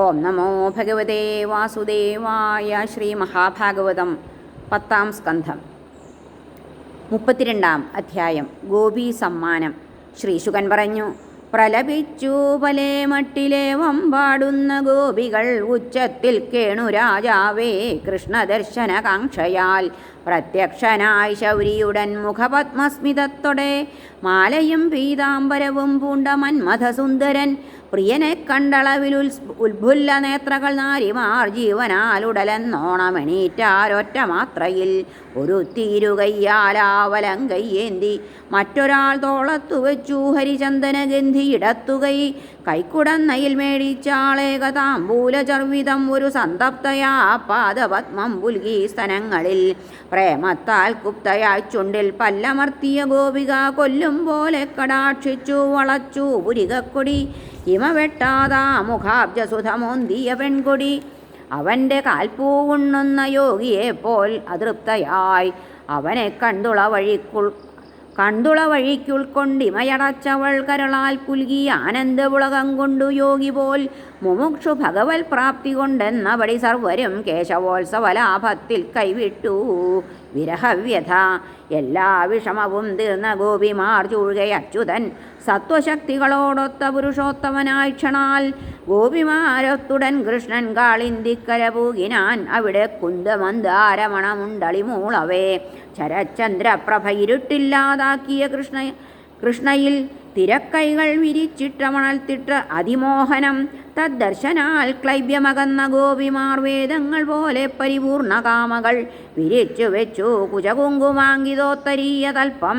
ഓം നമോ ഭഗവതേ വാസുദേവായ. ശ്രീ മഹാഭാഗവതം 10-ാം സ്കന്ധം 32-ാം അധ്യായം. ഗോപീ സമ്മാനം. ശ്രീശുകൻ പറഞ്ഞു: പ്രലപിച്ചു പലേ മട്ടിലേവം പാടുന്ന ഗോപികൾ ഉച്ചത്തിൽ കേണു രാജാവേ കൃഷ്ണദർശന കാംക്ഷയാൽ പ്രത്യക്ഷനായി ശൗരിയുടൻ മുഖപത്മസ്മിതത്തോടെ മാലയും പീതാംബരവും പൂണ്ട മന്മഥസുന്ദരൻ പ്രിയനെ കണ്ടളവിൽ ഉത്ഫുല്ല നേത്രകൾ നാരിമാർ ജീവനാലുടലെന്നോണമെണീറ്റാരൊറ്റ മാത്രയിൽ ഒരു തീരുകയ്യാലാവലം കയ്യേന്തി മറ്റൊരാൾ തോളത്തു വെച്ചു ഹരിചന്ദനഗന്ധി ഇടത്തുകൈ കൈക്കുടന്നയിൽ മേടിച്ചാളേക താമ്പൂലചർവിതം ഒരു സന്തപ്തയാ പാദപത്മം പുൽകി സ്തനങ്ങളിൽ പ്രേമത്താൽ കുപ്തയായി ചുണ്ടിൽ പല്ലമർത്തിയ ഗോപിക കൊല്ലും പോലെ കടാക്ഷിച്ചു വളച്ചു പുരികക്കൊടി ഹിമ വെട്ടാതാ മുഖാബ്ജസുധമോന്തിയ പെൺകൊടി അവൻ്റെ കാൽപ്പൂവുണ്ണുന്ന യോഗിയെപ്പോൽ അതൃപ്തയായി അവനെ കണ്ടുള വഴിക്കുൾക്കൊണ്ടിമയടച്ചവൾ കരളാൽ പുൽകി ആനന്ദപുളകം കൊണ്ടു യോഗി പോൽ മുമുക്ഷു ഭഗവത് പ്രാപ്തി കൊണ്ടെന്നപടി സർവരും കേശവോത്സവലാഭത്തിൽ കൈവിട്ടു. വിരഹവ്യഥ എല്ലാ വിഷമവും തീർന്ന ഗോപിമാർ ചൂഴുകെ അച്യുതൻ സത്വശക്തികളോടൊത്ത പുരുഷോത്തമനായി ക്ഷണാൽ ഗോപിമാരൊത്തുടൻ കൃഷ്ണൻ കാളിന്തിക്കര പൂകിനാൻ അവിടെ കുന്തമന്ദാരമണമുണ്ടളിമൂളവേ ശരചന്ദ്രപ്രഭ ഇരുട്ടില്ലാതാക്കിയ കൃഷ്ണയിൽ തിരക്കൈകൾ വിരിച്ചിട്ട മണൽത്തിട്ട അതിമോഹനം തദ്ദർശനാൽ ക്ലൈബ്യമകന്ന ഗോപിമാർ വേദങ്ങൾ പോലെ പരിപൂർണ കാമകൾ വിരിച്ചു വെച്ചു കുജകുങ്കുമാങ്കിതോത്തരീയ തൽപ്പം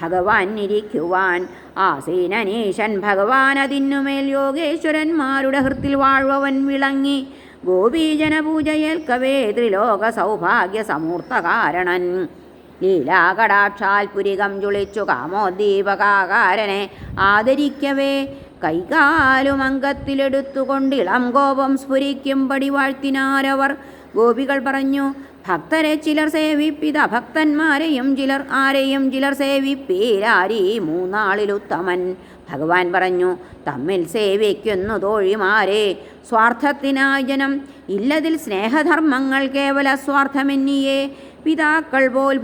ഭഗവാൻ ഇരിക്കുവാൻ ആസീനനീശൻ ഭഗവാൻ അതിനുമേൽ യോഗേശ്വരന്മാരുടെ ഹൃത്തിൽ വാഴ്വവൻ വിളങ്ങി ഗോപീജനപൂജയേൽക്കവേ ത്രിലോക സൗഭാഗ്യ സമൂർത്തകാരണൻ ലീലാകടാക്ഷാൽ പുരികം ചുളിച്ചു കാമോദ്ദീപകാകാരനെ ആദരിക്കവേ കൈകാലും അംഗത്തിലെടുത്തുകൊണ്ടിളം കോപം സ്ഫുരിക്കും പടി വാഴ്ത്തിനാരവർ. ഗോപികൾ പറഞ്ഞു: ഭക്തരെ ചിലർ സേവിപ്പിത ഭക്തന്മാരെയും ചിലർ സേവിപ്പീരാരീ മൂന്നാളിലുത്തമൻ. ഭഗവാൻ പറഞ്ഞു: തമ്മിൽ സേവിക്കുന്നു തോഴിമാരെ സ്വാർത്ഥത്തിനായി ജനം ഇല്ലതിൽ സ്നേഹധർമ്മങ്ങൾ കേവല സ്വാർത്ഥമെന്നിയേ പിതാക്കൾ പോൽ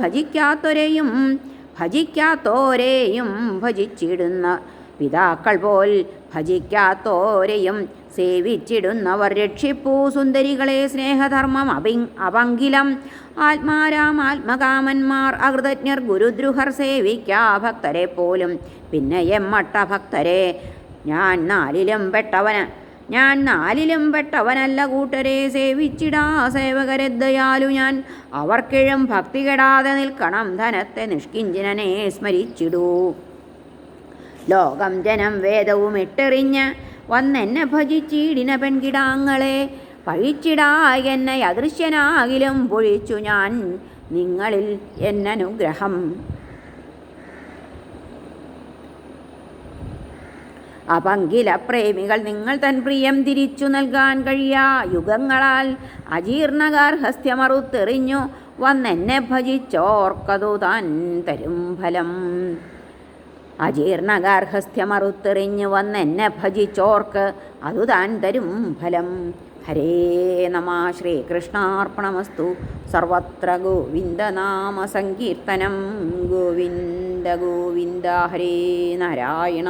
ഭജിക്കാത്തോരെയും സേവിച്ചിടുന്നവർ രക്ഷിപ്പൂ സുന്ദരികളെ ഭജിക്കാത്തോരെയും അപങ്കിലം ആത്മകാമന്മാർ അകൃതജ്ഞർ ഗുരുദ്രുഹർ സേവിക്കാ ഭക്തരെ പോലും പിന്നെ എമ്മട്ട ഭക്തരെ. ഞാൻ നാലിലും പെട്ടവനല്ല കൂട്ടരെ സേവിച്ചിടാ സേവകരെ ദയാലു ഞാൻ അവർക്കിഴും ഭക്തി കെടാതെ നിൽക്കണം ധനത്തെ നിഷ്കിഞ്ചിനെ സ്മരിച്ചിടൂ. ലോകം ജനം വേദവും ഇട്ടെറിഞ്ഞ് വന്നെന്നെ ഭജിച്ചിടിന പെൺകിടാങ്ങളെ പഴിച്ചിടായി എന്നെ അദൃശ്യനാകിലും പൊഴിച്ചു ഞാൻ നിങ്ങളിൽ എന്നനുഗ്രഹം. അപങ്കില പ്രേമികൾ നിങ്ങൾ തൻ പ്രിയം തിരിച്ചു നൽകാൻ കഴിയാ യുഗങ്ങളാൽ അജീർണഗാർഹസ്ഥ്യമറുത്തെറിഞ്ഞു വന്നെന്നെ ഭജിച്ചോർക്കതു താൻ തരും ഫലം. അജീർണഗാർഹസ്ഥ്യമറുത്തെറിഞ്ഞു വന്നെന്നെ ഭജിച്ചോർക്ക് അതു താൻ തരും ഫലം. ഹരേ നമ. ശ്രീകൃഷ്ണാർപ്പണമസ്തു. സർവത്ര ഗോവിന്ദനാമ സങ്കീർത്തനം. ഗോവിന്ദ ഗോവിന്ദ. ഹരേ നാരായണ.